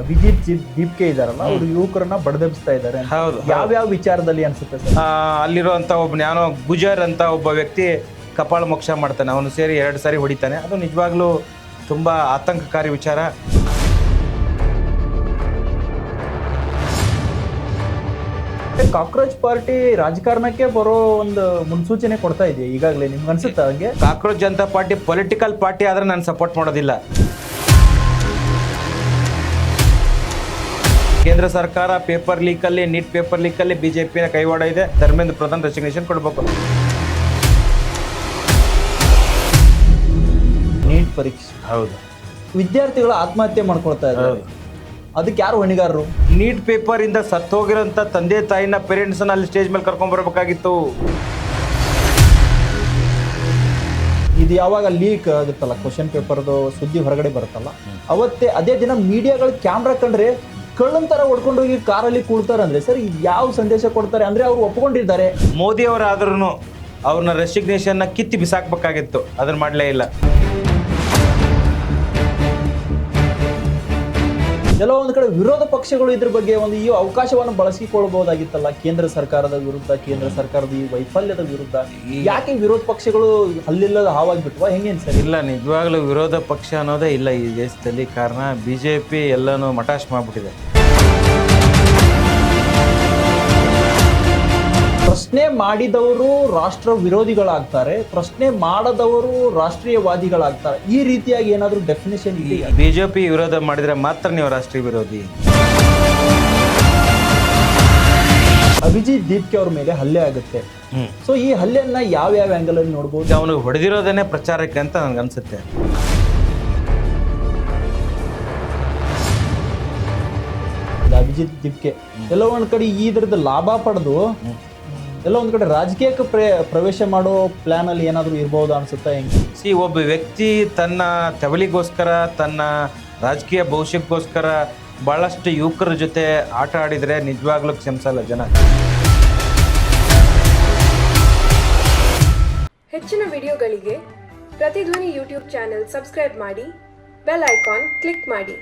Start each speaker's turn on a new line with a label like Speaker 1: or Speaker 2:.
Speaker 1: ಅಭಿಜಿತ್ ದೀಪ್ಕೆ ಇದಾರಲ್ಲ ಅವರು ಯುವಕರನ್ನ ಬಡದೆಬ್ಸ್ತಾ ಇದ್ದಾರೆ. ಯಾವ್ಯಾವ ವಿಚಾರದಲ್ಲಿ ಅನ್ಸುತ್ತೆ ಸರ್?
Speaker 2: ಅಲ್ಲಿರುವಂತ ಒಬ್ಬ ಯಾವನೋ ಗುಜರ್ ಅಂತ ಒಬ್ಬ ವ್ಯಕ್ತಿ ಕಪಾಳ ಮೋಕ್ಷ ಮಾಡ್ತಾನೆ, ಅವನು ಸೇರಿ 2 ಸಾರಿ ಹೊಡಿತಾನೆ. ಅದು ನಿಜವಾಗ್ಲೂ ತುಂಬಾ ಆತಂಕಕಾರಿ ವಿಚಾರ.
Speaker 1: ಕಾಕ್ರೋಚ್ ಪಾರ್ಟಿ ರಾಜಕಾರಣಕ್ಕೆ ಬರೋ ಒಂದು ಮುನ್ಸೂಚನೆ ಕೊಡ್ತಾ ಇದೆಯಾ ಈಗಾಗಲೇ? ನಿಮ್ಗೆ ಅನ್ಸುತ್ತಾ ಹಂಗೆ?
Speaker 2: Cockroach Janata party political party ಆದ್ರೆ ನಾನು ಸಪೋರ್ಟ್ ಮಾಡೋದಿಲ್ಲ. ಕೇಂದ್ರ ಸರ್ಕಾರ ಪೇಪರ್ ಲೀಕಲ್ಲಿ, ನೀಟ್ ಪೇಪರ್ ಲೀಕಲ್ಲಿ ಬಿಜೆಪಿಯ ಕೈವಾಡ ಇದೆ. ಧರ್ಮೇಂದ್ರ ಪ್ರಧಾನ್ ರೆಸಿಗ್ನೇಷನ್ ಕೊಡಬೇಕು.
Speaker 1: ನೀಟ್ ಪರೀಕ್ಷೆ
Speaker 2: ಹೌದು,
Speaker 1: ವಿದ್ಯಾರ್ಥಿಗಳು ಆತ್ಮಹತ್ಯೆ ಮಾಡ್ಕೊಳ್ತಾ ಇದ್ದಾರೆ. ಅದಕ್ಕೆ ಯಾರು ಹೊಣೆಗಾರರು?
Speaker 2: ನೀಟ್ ಪೇಪರ್ ಇಂದ ಸತ್ತೋಗಿರೋಂಥ ತಂದೆ ತಾಯಿನ ಪೇರೆಂಟ್ಸ್ ಅಲ್ಲಿ ಸ್ಟೇಜ್ ಮೇಲೆ ಕರ್ಕೊಂಡ್ ಬರಬೇಕಾಗಿತ್ತು.
Speaker 1: ಇದು ಯಾವಾಗ ಲೀಕ್ ಆಗುತ್ತಲ್ಲ, ಕ್ವಶನ್ ಪೇಪರ್ದು ಸುದ್ದಿ ಹೊರಗಡೆ ಬರುತ್ತಲ್ಲ, ಅವತ್ತೇ ಅದೇ ದಿನ ಮೀಡಿಯಾಗಳು ಕ್ಯಾಮ್ರಾ ಕಂಡ್ರೆ ಕಳ್ಳನ್ ತರ ಹೊಡ್ಕೊಂಡೋಗಿ ಕಾರಲ್ಲಿ ಕೂಡ್ತಾರೆ ಅಂದ್ರೆ ಸರ್ ಯಾವ ಸಂದೇಶ ಕೊಡ್ತಾರೆ? ಅಂದ್ರೆ ಅವ್ರು ಒಪ್ಕೊಂಡಿದ್ದಾರೆ.
Speaker 2: ಮೋದಿ ಅವರಾದ್ರೂ ಅವ್ರನ್ನ ರೆಸಿಗ್ನೇಷನ್ ಕಿತ್ತಿ ಬಿಸಾಕ್ಬೇಕಾಗಿತ್ತು, ಅದನ್ನ ಮಾಡಲೇ ಇಲ್ಲ.
Speaker 1: ಎಲ್ಲೋ ಒಂದು ಕಡೆ ವಿರೋಧ ಪಕ್ಷಗಳು ಇದ್ರ ಬಗ್ಗೆ ಒಂದು ಈ ಅವಕಾಶವನ್ನು ಬಳಸಿಕೊಳ್ಬಹುದಾಗಿತ್ತಲ್ಲ, ಕೇಂದ್ರ ಸರ್ಕಾರದ ವಿರುದ್ಧ, ಕೇಂದ್ರ ಸರ್ಕಾರದ ಈ ವೈಫಲ್ಯದ ವಿರುದ್ಧ. ಯಾಕೆ ವಿರೋಧ ಪಕ್ಷಗಳು ಹಲ್ಲಿಲ್ಲದ ಹಾವಾಗಿಬಿಟ್ವಾ ಹೆಂಗೇನು ಸರ್?
Speaker 2: ಇಲ್ಲ, ನಿಜವಾಗ್ಲೂ ವಿರೋಧ ಪಕ್ಷ ಅನ್ನೋದೇ ಇಲ್ಲ ಈ ದೇಶದಲ್ಲಿ. ಕಾರಣ ಬಿಜೆಪಿ ಎಲ್ಲನೂ ಮಟಾಶ್ ಮಾಡ್ಬಿಟ್ಟಿದೆ.
Speaker 1: ಪ್ರಶ್ನೆ ಮಾಡಿದವರು ರಾಷ್ಟ್ರ ವಿರೋಧಿಗಳಾಗ್ತಾರೆ, ಪ್ರಶ್ನೆ ಮಾಡದವರು ರಾಷ್ಟ್ರೀಯವಾದಿಗಳಾಗ್ತಾರೆ. ಈ ರೀತಿಯಾಗಿ ಏನಾದರೂ ಡೆಫಿನೇಷನ್ ಇದೆಯಾ?
Speaker 2: ಬಿಜೆಪಿ ವಿರೋಧ ಮಾಡಿದ್ರೆ ಮಾತ್ರ ನೀವು ರಾಷ್ಟ್ರೀಯ ವಿರೋಧಿ.
Speaker 1: ಅಭಿಜಿತ್ ದೀಪ್ಕೆ ಅವ್ರ ಮೇಲೆ ಹಲ್ಲೆ ಆಗುತ್ತೆ. ಸೊ ಈ ಹಲ್ಲೆಯನ್ನ ಯಾವ ಆಂಗಲ್ ಅಲ್ಲಿ ನೋಡ್ಬೋದು?
Speaker 2: ಅವನು ಹೊಡೆದಿರೋದೇನೆ ಪ್ರಚಾರಕ್ಕೆ ಅಂತ ನನ್ಗೆ ಅನ್ಸುತ್ತೆ.
Speaker 1: ಅಭಿಜಿತ್ ದೀಪ್ಕೆ ಎಲ್ಲ ಒಂದ್ ಕಡೆ ಇದ್ರದ್ದು ಲಾಭ ಪಡೆದು ಎಲ್ಲ ಒಂದ್ ಕಡೆ ರಾಜಕೀಯಕ್ಕೆ ಪ್ರವೇಶ ಮಾಡೋ ಪ್ಲಾನ್ ಅಲ್ಲಿ ಏನಾದ್ರು ಇರ್ಬೋದು ಅನ್ಸುತ್ತಾ? ಹೆಂಗೆ
Speaker 2: ಒಬ್ಬ ವ್ಯಕ್ತಿ ತನ್ನ ತೆವಲಿಗೋಸ್ಕರ, ತನ್ನ ರಾಜಕೀಯ ಭವಿಷ್ಯಕ್ಕೋಸ್ಕರ ಬಹಳಷ್ಟು ಯುವಕರ ಜೊತೆ ಆಟ ಆಡಿದ್ರೆ ನಿಜವಾಗ್ಲೂ ಕ್ಷಮಿಸಲ್ಲ ಜನ.
Speaker 3: ಹೆಚ್ಚಿನ ವಿಡಿಯೋಗಳಿಗೆ ಪ್ರತಿಧ್ವನಿ ಯೂಟ್ಯೂಬ್ ಚಾನೆಲ್ ಸಬ್ಸ್ಕ್ರೈಬ್ ಮಾಡಿ, ಬೆಲ್ ಐಕಾನ್ ಕ್ಲಿಕ್ ಮಾಡಿ.